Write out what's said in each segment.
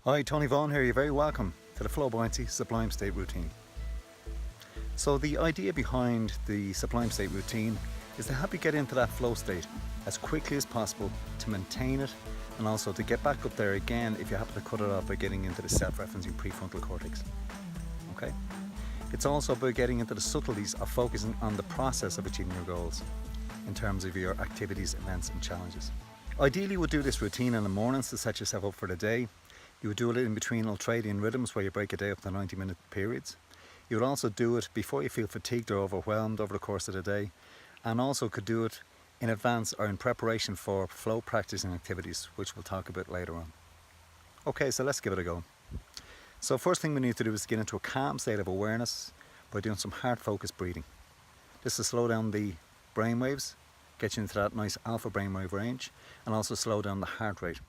Hi, Tony Vaughan here. You're very welcome to the Buoyancy Sublime State routine. So the idea behind the Sublime State routine is to help you get into that flow state as quickly as possible, to maintain it, and also to get back up there again if you happen to cut it off by getting into the self-referencing prefrontal cortex. Okay? It's also about getting into the subtleties of focusing on the process of achieving your goals in terms of your activities, events and challenges. Ideally, you would do this routine in the mornings to set yourself up for the day. You would do it in between ultradian rhythms where you break a day up to 90-minute periods. You would also do it before you feel fatigued or overwhelmed over the course of the day, and also could do it in advance or in preparation for flow practicing activities, which we'll talk about later on. Okay, so let's give it a go. So first thing we need to do is get into a calm state of awareness by doing some heart focused breathing. This will slow down the brain waves, get you into that nice alpha brainwave range, and also slow down the heart rate.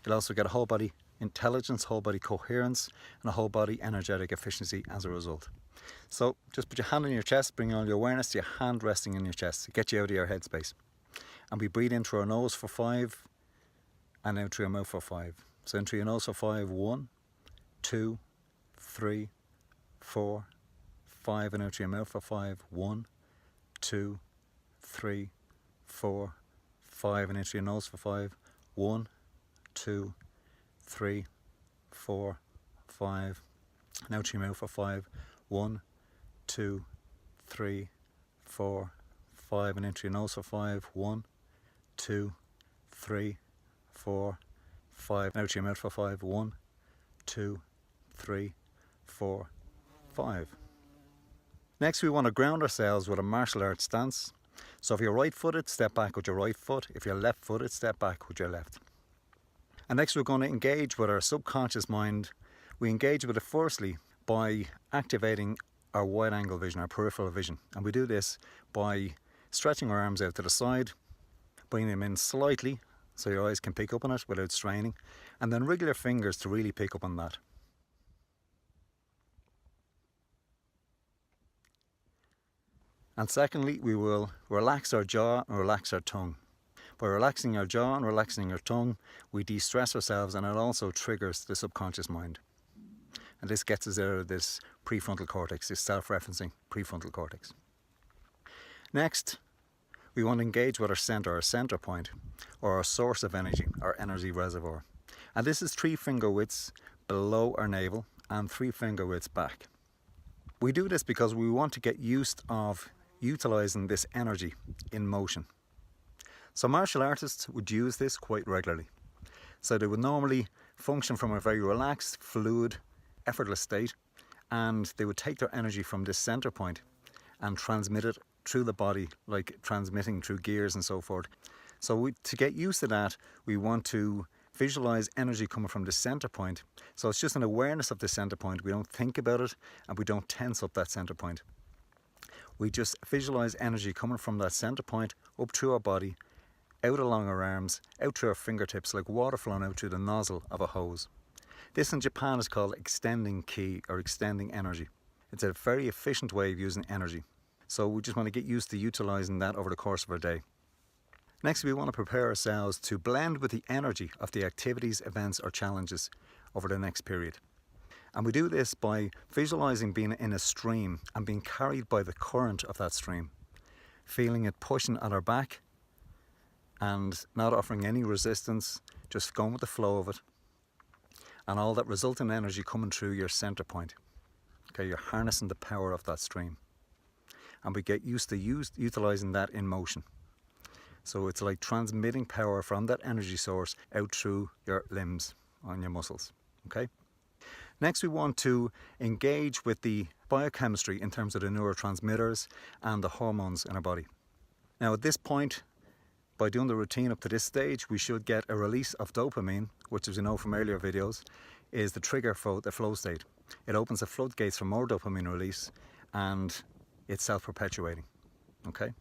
You'll also get a whole body intelligence, whole body coherence, and a whole body energetic efficiency as a result. So just put your hand on your chest, bring all your awareness to your hand resting in your chest to get you out of your headspace. And we breathe in through our nose for 5 and out through your mouth for 5. So in through your nose for 5, 1, 2, 3, 4, 5, and out through your mouth for 5, 1, 2, 3, 4, 5, and out through your nose for 5, 1, 2, 3, 4, 5, and out through your mouth for 5, 1, 2, 3, 4, 5, and in through your nose for 5, 1, 2, 3, 4, 5, and out through your mouth for 5, 1, 2, 3, 4, 5. Next, we want to ground ourselves with a martial arts stance. So if you're right footed, step back with your right foot. If you're left footed, step back with your left. And next we're going to engage with our subconscious mind. We engage with it firstly by activating our wide angle vision, our peripheral vision. And we do this by stretching our arms out to the side, bringing them in slightly so your eyes can pick up on it without straining, and then wriggle your fingers to really pick up on that. And secondly, we will relax our jaw and relax our tongue. By relaxing our jaw and relaxing our tongue, we de-stress ourselves, and it also triggers the subconscious mind. And this gets us out of this prefrontal cortex, this self-referencing prefrontal cortex. Next, we want to engage with our center point, or our source of energy, our energy reservoir. And this is 3 finger widths below our navel and 3 finger widths back. We do this because we want to get used of utilizing this energy in motion. So martial artists would use this quite regularly. So they would normally function from a very relaxed, fluid, effortless state, and they would take their energy from this center point and transmit it through the body, like transmitting through gears and so forth. So to get used to that, we want to visualize energy coming from the center point. So it's just an awareness of the center point. We don't think about it, and we don't tense up that center point. We just visualize energy coming from that center point up through our body, out along our arms, out through our fingertips, like water flowing out through the nozzle of a hose. This in Japan is called extending ki, or extending energy. It's a very efficient way of using energy. So we just want to get used to utilizing that over the course of our day. Next, we want to prepare ourselves to blend with the energy of the activities, events or challenges over the next period. And we do this by visualizing being in a stream and being carried by the current of that stream, feeling it pushing at our back and not offering any resistance, just going with the flow of it, and all that resultant energy coming through your center point. Okay, you're harnessing the power of that stream, and we get used to utilizing that in motion. So it's like transmitting power from that energy source out through your limbs and your muscles. Okay. Next, we want to engage with the biochemistry in terms of the neurotransmitters and the hormones in our body. Now at this point, by doing the routine up to this stage, we should get a release of dopamine, which, as you know from earlier videos, is the trigger for the flow state. It opens the floodgates for more dopamine release, and it's self-perpetuating. Okay.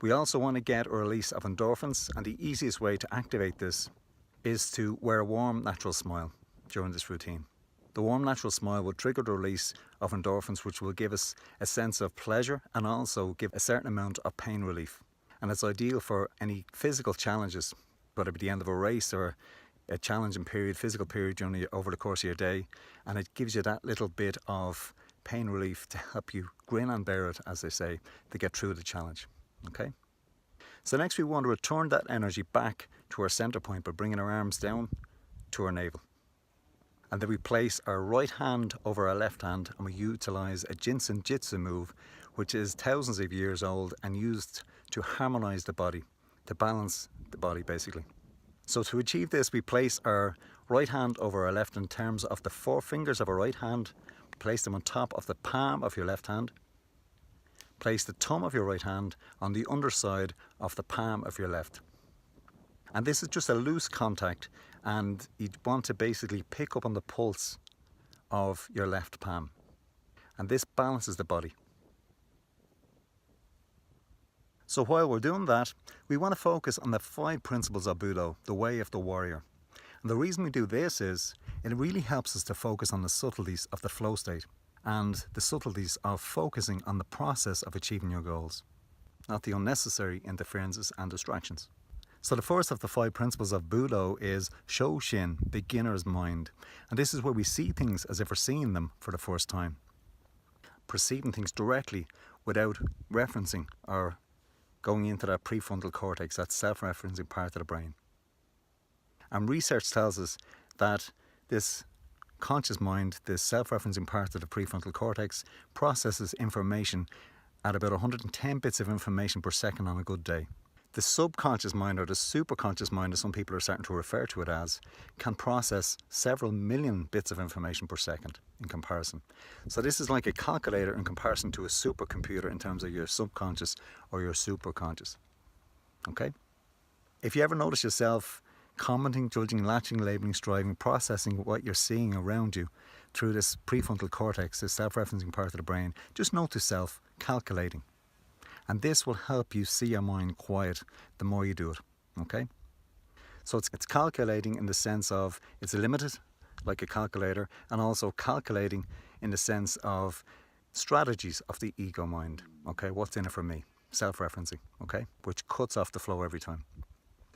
We also want to get a release of endorphins, and the easiest way to activate this is to wear a warm, natural smile during this routine. The warm, natural smile will trigger the release of endorphins, which will give us a sense of pleasure and also give a certain amount of pain relief. And it's ideal for any physical challenges, whether it be the end of a race or a challenging period, physical period over the course of your day, and it gives you that little bit of pain relief to help you grin and bear it, as they say, to get through the challenge. Okay? So next we want to return that energy back to our center point by bringing our arms down to our navel. And then we place our right hand over our left hand, and we utilize a Jinsen Jitsu move, which is thousands of years old and used to harmonize the body, to balance the body basically. So to achieve this, we place our right hand over our left in terms of the four fingers of our right hand. Place them on top of the palm of your left hand. Place the thumb of your right hand on the underside of the palm of your left. And this is just a loose contact, and you want to basically pick up on the pulse of your left palm. And this balances the body. So while we're doing that, we want to focus on the 5 principles of Budo, the way of the warrior. And the reason we do this is it really helps us to focus on the subtleties of the flow state and the subtleties of focusing on the process of achieving your goals, not the unnecessary interferences and distractions. So the first of the 5 principles of Budo is Mushin, beginner's mind. And this is where we see things as if we're seeing them for the first time. Perceiving things directly without referencing or going into that prefrontal cortex, that self-referencing part of the brain. And research tells us that this conscious mind, this self-referencing part of the prefrontal cortex, processes information at about 110 bits of information per second on a good day. The subconscious mind, or the superconscious mind as some people are starting to refer to it as, can process several million bits of information per second in comparison. So this is like a calculator in comparison to a supercomputer in terms of your subconscious or your superconscious. Okay? If you ever notice yourself commenting, judging, latching, labeling, striving, processing what you're seeing around you through this prefrontal cortex, this self-referencing part of the brain, just note to self, calculating. And this will help you see your mind quiet the more you do it, okay? So it's calculating in the sense of it's limited, like a calculator, and also calculating in the sense of strategies of the ego mind, okay? What's in it for me? Self-referencing, okay? Which cuts off the flow every time.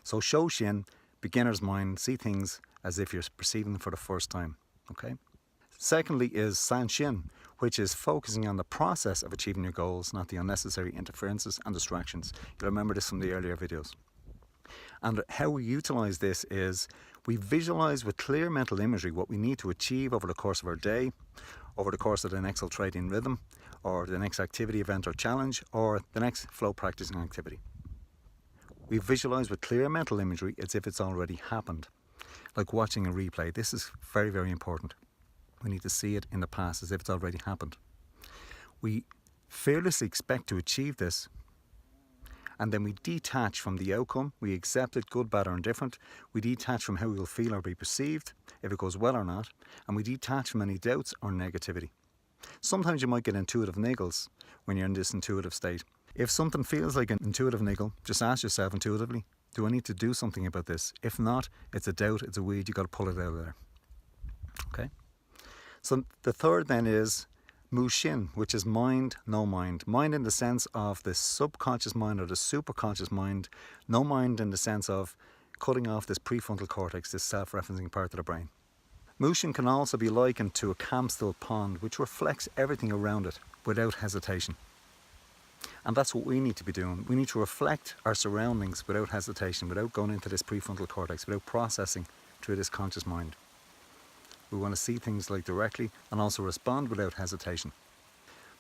So Mushin, beginner's mind, see things as if you're perceiving them for the first time, okay? Secondly is Sanshin, which is focusing on the process of achieving your goals, not the unnecessary interferences and distractions. You'll remember this from the earlier videos. And how we utilize this is we visualize with clear mental imagery what we need to achieve over the course of our day, over the course of the next ultradian rhythm, or the next activity, event or challenge, or the next flow practicing activity. We visualize with clear mental imagery as if it's already happened, like watching a replay. This is very, very important. We need to see it in the past as if it's already happened. We fearlessly expect to achieve this, and then we detach from the outcome. We accept it, good, bad or indifferent. We detach from how we will feel or be perceived, if it goes well or not, and we detach from any doubts or negativity. Sometimes you might get intuitive niggles when you're in this intuitive state. If something feels like an intuitive niggle, just ask yourself intuitively, do I need to do something about this? If not, it's a doubt, it's a weed, you've got to pull it out of there. Okay? So the third then is Mushin, which is mind, no mind. Mind in the sense of the subconscious mind or the superconscious mind. No mind in the sense of cutting off this prefrontal cortex, this self-referencing part of the brain. Mushin can also be likened to a calm, still pond, which reflects everything around it without hesitation. And that's what we need to be doing. We need to reflect our surroundings without hesitation, without going into this prefrontal cortex, without processing through this conscious mind. We want to see things like directly and also respond without hesitation.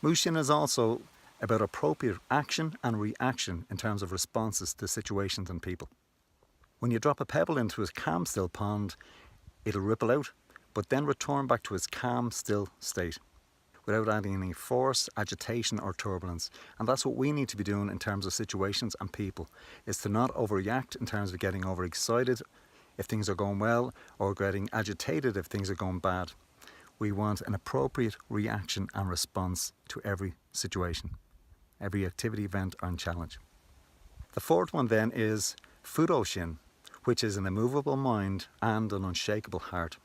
Mushin is also about appropriate action and reaction in terms of responses to situations and people. When you drop a pebble into a calm, still pond, it'll ripple out, but then return back to its calm, still state, without adding any force, agitation or turbulence. And that's what we need to be doing in terms of situations and people, is to not overreact in terms of getting overexcited if things are going well or getting agitated if things are going bad. We want an appropriate reaction and response to every situation, every activity, event and challenge. The fourth one then is Fudoshin, which is an immovable mind and an unshakable heart.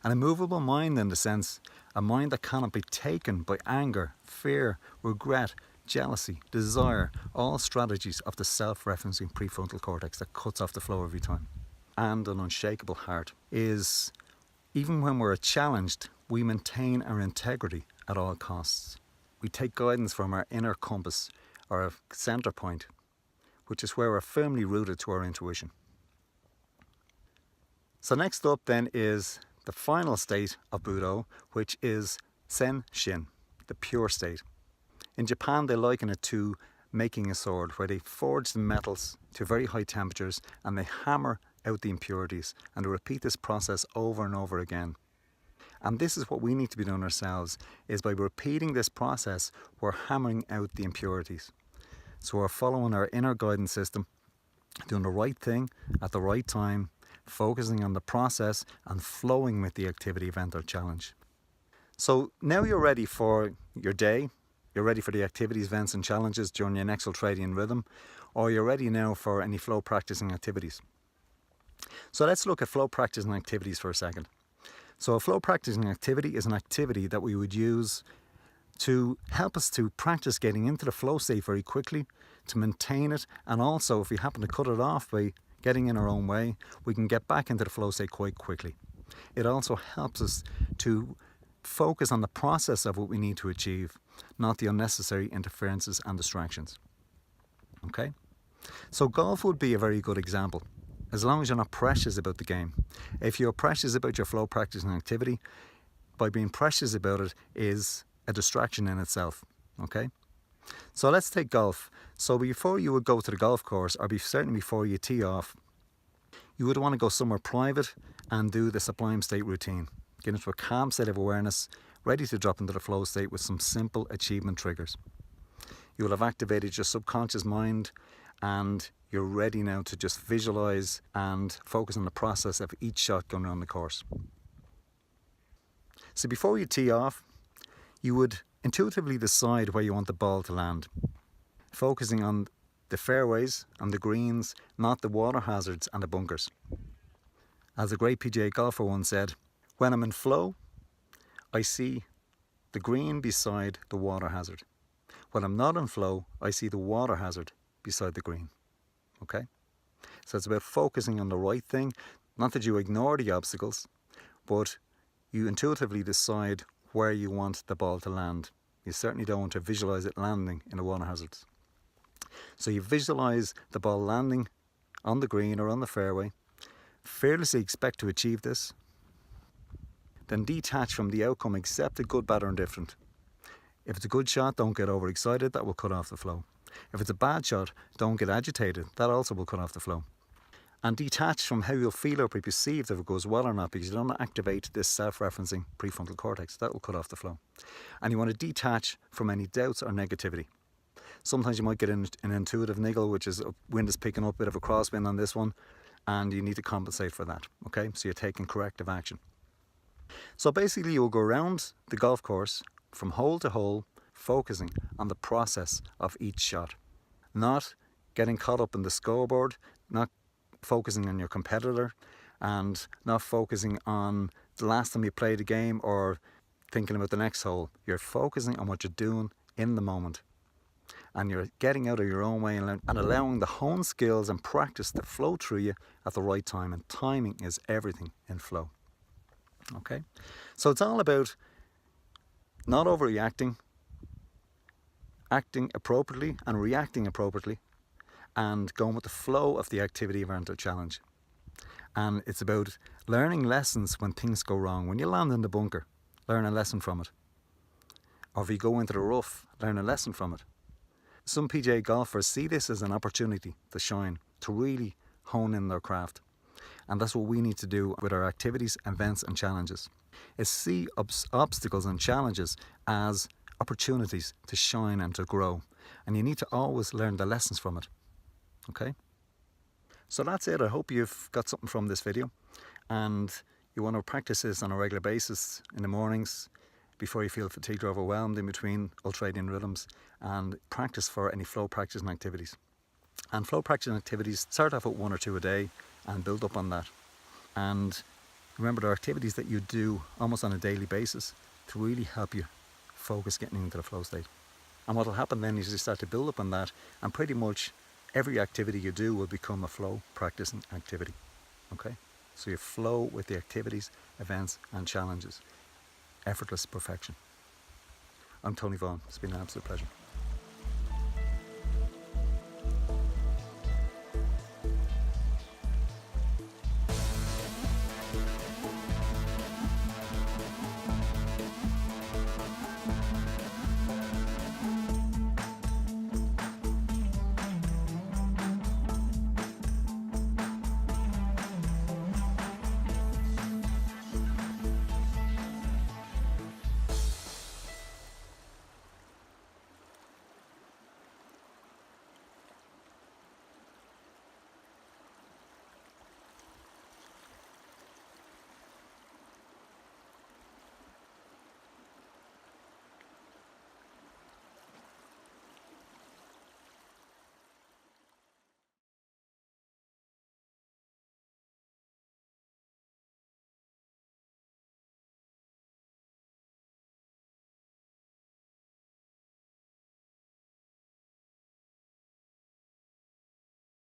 An immovable mind in the sense, a mind that cannot be taken by anger, fear, regret, jealousy, desire, all strategies of the self-referencing prefrontal cortex that cuts off the flow every time. and an unshakable heart is even when we're challenged, we maintain our integrity at all costs. We take guidance from our inner compass, our center point, which is where we're firmly rooted to our intuition. So next up then is the final state of Budo, which is Sanshin, the pure state. In Japan, they liken it to making a sword, where they forge the metals to very high temperatures and they hammer out the impurities, and they repeat this process over and over again. And this is what we need to be doing ourselves, is by repeating this process, we're hammering out the impurities. So we're following our inner guidance system, doing the right thing at the right time, focusing on the process and flowing with the activity, event or challenge. So now you're ready for your day, you're ready for the activities, events and challenges during your next ultradian rhythm, or you're ready now for any flow practicing activities. So let's look at flow practicing activities for a second. So a flow practicing activity is an activity that we would use to help us to practice getting into the flow state very quickly, to maintain it, and also if we happen to cut it off by getting in our own way, we can get back into the flow state quite quickly. It also helps us to focus on the process of what we need to achieve, not the unnecessary interferences and distractions. Okay? So golf would be a very good example, as long as you're not precious about the game. If you're precious about your flow practicing activity, by being precious about it is a distraction in itself. Okay? So let's take golf. So before you would go to the golf course, or certainly before you tee off, you would want to go somewhere private and do the Sublime State routine. Get into a calm state of awareness, ready to drop into the flow state with some simple achievement triggers. You will have activated your subconscious mind and you're ready now to just visualize and focus on the process of each shot going around the course. So before you tee off, you would intuitively decide where you want the ball to land, focusing on the fairways and the greens, not the water hazards and the bunkers. As a great PGA golfer once said, when I'm in flow, I see the green beside the water hazard. When I'm not in flow, I see the water hazard beside the green. Okay? So it's about focusing on the right thing, not that you ignore the obstacles, but you intuitively decide where you want the ball to land. You certainly don't want to visualize it landing in the water hazards. So you visualize the ball landing on the green or on the fairway, fearlessly expect to achieve this, then detach from the outcome, accept it, good, bad or indifferent. If it's a good shot, don't get overexcited, that will cut off the flow. If it's a bad shot, don't get agitated, that also will cut off the flow. And detach from how you'll feel or be perceived if it goes well or not, because you don't activate this self-referencing prefrontal cortex. That will cut off the flow. And you want to detach from any doubts or negativity. Sometimes you might get an intuitive niggle, which is wind is picking up, a bit of a crosswind on this one, and you need to compensate for that. Okay, so you're taking corrective action. So basically you'll go around the golf course from hole to hole, focusing on the process of each shot. Not getting caught up in the scoreboard, not focusing on your competitor, and not focusing on the last time you played a game or thinking about the next hole. You're focusing on what you're doing in the moment. And you're getting out of your own way and allowing the honed skills and practice to flow through you at the right time. And timing is everything in flow. Okay? So it's all about not overreacting, acting appropriately and reacting appropriately, and going with the flow of the activity, event or challenge. And it's about learning lessons when things go wrong. When you land in the bunker, learn a lesson from it. Or if you go into the rough, learn a lesson from it. Some PGA golfers see this as an opportunity to shine, to really hone in their craft. And that's what we need to do with our activities, events and challenges, is see obstacles and challenges as opportunities to shine and to grow. And you need to always learn the lessons from it. Okay? So that's it. I hope you've got something from this video, and you want to practice this on a regular basis in the mornings before you feel fatigued or overwhelmed in between ultradian rhythms, and practice for any flow practicing activities. And flow practicing activities, start off with 1 or 2 a day and build up on that. And remember, there are activities that you do almost on a daily basis to really help you focus getting into the flow state. And what will happen then is you start to build up on that, and pretty much every activity you do will become a flow practicing activity. Okay? So you flow with the activities, events and challenges. Effortless perfection. I'm Tony Vaughan. It's been an absolute pleasure.